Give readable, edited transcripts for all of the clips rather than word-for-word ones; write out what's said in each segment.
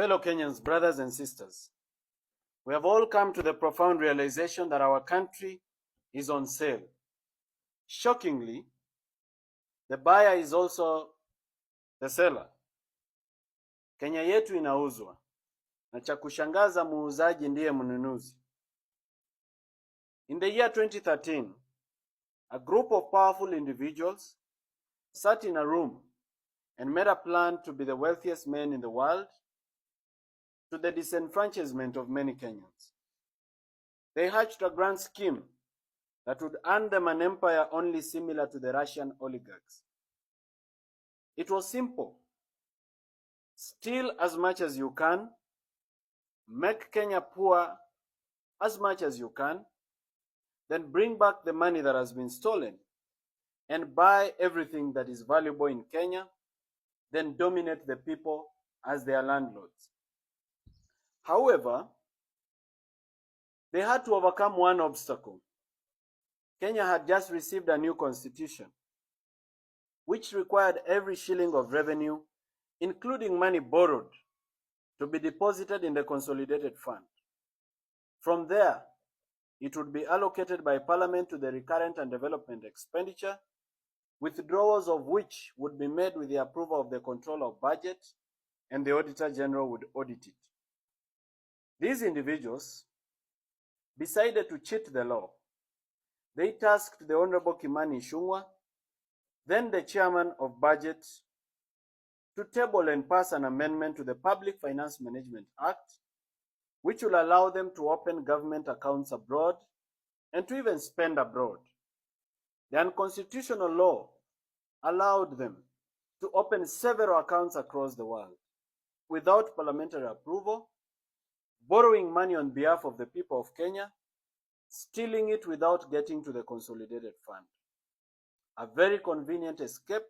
Fellow Kenyans, brothers and sisters, we have all come to the profound realization that our country is on sale. Shockingly, the buyer is also the seller. Kenya yetu inauzwa, na cha kushangaza muuzaji ndiye mnunuzi. In the year 2013, a group of powerful individuals sat in a room and made a plan to be the wealthiest men in the world, to the disenfranchisement of many Kenyans. They hatched a grand scheme that would earn them an empire only similar to the Russian oligarchs. It was simple. Steal as much as you can, make Kenya poor as much as you can, then bring back the money that has been stolen and buy everything that is valuable in Kenya, then dominate the people as their landlords. However, they had to overcome one obstacle. Kenya had just received a new constitution, which required every shilling of revenue, including money borrowed, to be deposited in the consolidated fund. From there, it would be allocated by Parliament to the recurrent and development expenditure, withdrawals of which would be made with the approval of the Controller of Budget, and the Auditor General would audit it. These individuals decided to cheat the law. They tasked the Honorable Kimani Ichung'wah, then the Chairman of Budget, to table and pass an amendment to the Public Finance Management Act, which will allow them to open government accounts abroad and to even spend abroad. The unconstitutional law allowed them to open several accounts across the world without parliamentary approval, borrowing money on behalf of the people of Kenya, stealing it without getting to the consolidated fund. A very convenient escape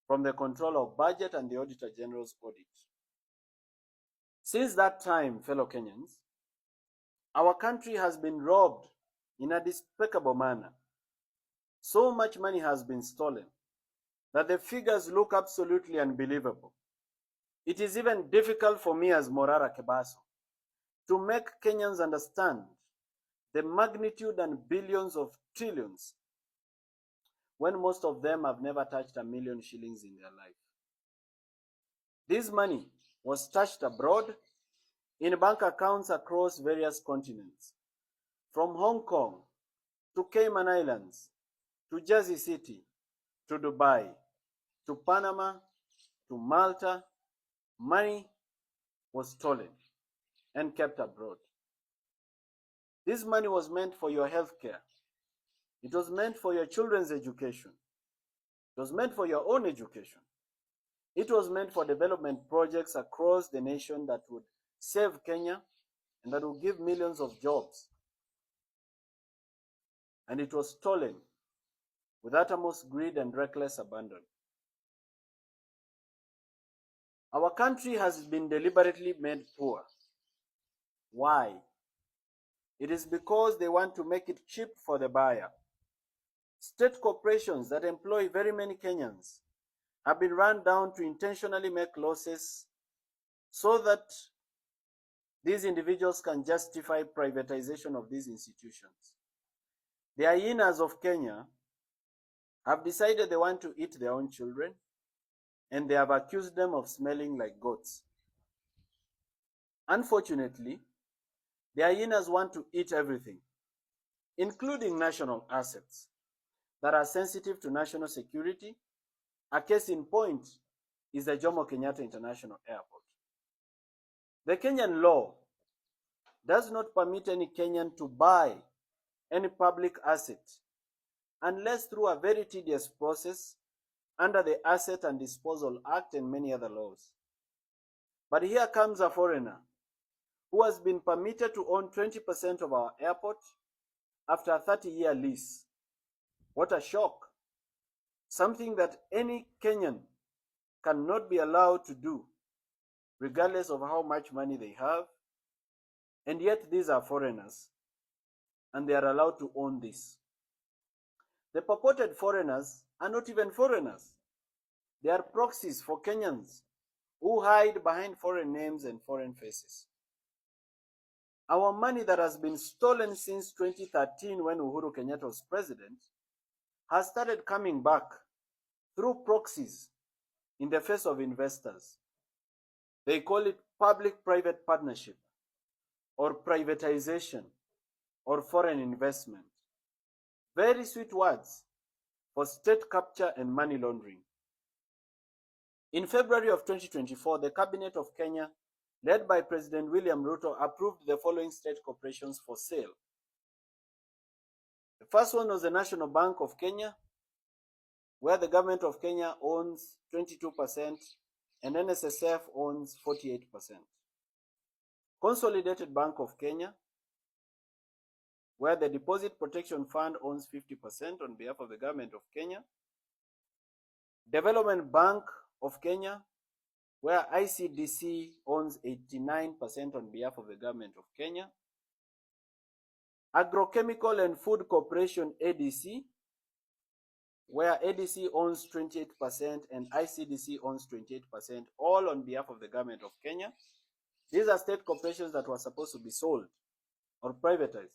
from the Controller of Budget and the Auditor General's audit. Since that time, fellow Kenyans, our country has been robbed in a despicable manner. So much money has been stolen that the figures look absolutely unbelievable. It is even difficult for me as Morara Kebaso to make Kenyans understand the magnitude and billions of trillions when most of them have never touched a million shillings in their life. This money was stashed abroad in bank accounts across various continents, from Hong Kong to Cayman Islands, to Jersey City, to Dubai, to Panama, to Malta. Money was stolen and kept abroad. This money was meant for your health care. It was meant for your children's education. It was meant for your own education. It was meant for development projects across the nation that would save Kenya and that would give millions of jobs. And it was stolen with uttermost greed and reckless abandon. Our country has been deliberately made poor. Why? It is because they want to make it cheap for the buyer. State corporations that employ very many Kenyans have been run down to intentionally make losses so that these individuals can justify privatization of these institutions. The hyenas of Kenya have decided they want to eat their own children, and they have accused them of smelling like goats. Unfortunately, the hyenas want to eat everything, including national assets that are sensitive to national security. A case in point is the Jomo Kenyatta International Airport. The Kenyan law does not permit any Kenyan to buy any public asset unless through a very tedious process under the Asset and Disposal Act and many other laws. But here comes a foreigner who has been permitted to own 20% of our airport after a 30-year lease. What a shock! Something that any Kenyan cannot be allowed to do, regardless of how much money they have. And yet these are foreigners, and they are allowed to own this. The purported foreigners are not even foreigners. They are proxies for Kenyans who hide behind foreign names and foreign faces. Our money that has been stolen since 2013 when Uhuru Kenyatta was president has started coming back through proxies in the face of investors. They call it public-private partnership or privatization or foreign investment. Very sweet words for state capture and money laundering. In February of 2024, the Cabinet of Kenya, led by President William Ruto, approved the following state corporations for sale. The first one was the National Bank of Kenya, where the government of Kenya owns 22% and NSSF owns 48%. Consolidated Bank of Kenya, where the Deposit Protection Fund owns 50% on behalf of the government of Kenya. Development Bank of Kenya, where ICDC owns 89% on behalf of the government of Kenya. Agrochemical and Food Corporation ADC, where ADC owns 28% and ICDC owns 28%, all on behalf of the government of Kenya. These are state corporations that were supposed to be sold or privatized.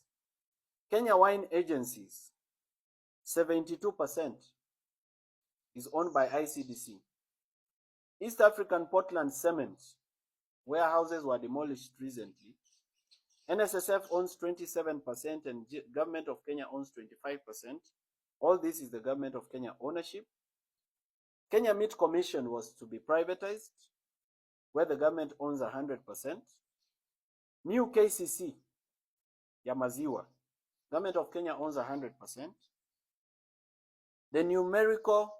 Kenya Wine Agencies, 72% is owned by ICDC. East African Portland Cement, where houses were demolished recently, NSSF owns 27% and government of Kenya owns 25%. All this is the government of Kenya ownership. Kenya Meat Commission was to be privatized, where the government owns 100%. New KCC, ya maziwa, government of Kenya owns 100%. The Numerical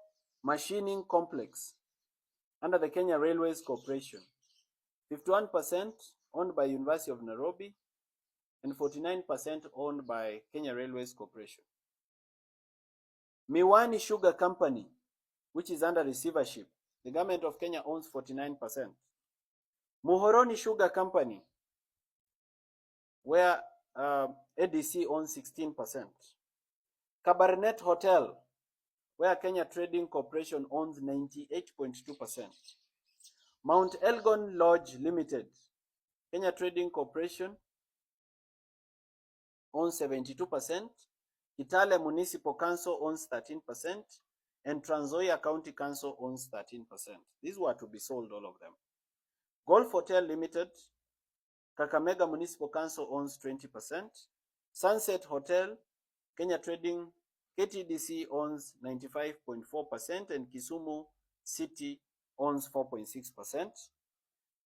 Machining Complex, under the Kenya Railways Corporation, 51% owned by University of Nairobi and 49% owned by Kenya Railways Corporation. Miwani Sugar Company, which is under receivership, the government of Kenya owns 49%. Muhoroni Sugar Company, where ADC owns 16%. Cabernet Hotel, where Kenya Trading Corporation owns 98.2%. Mount Elgon Lodge Limited, Kenya Trading Corporation owns 72%. Kitale Municipal Council owns 13%. And Trans Nzoia County Council owns 13%. These were to be sold, all of them. Golf Hotel Limited, Kakamega Municipal Council owns 20%. Sunset Hotel, Kenya Trading, KTDC owns 95.4% and Kisumu City owns 4.6%.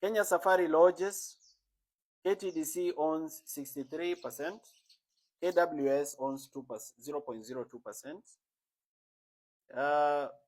Kenya Safari Lodges, KTDC owns 63%. KWS owns 0.02%.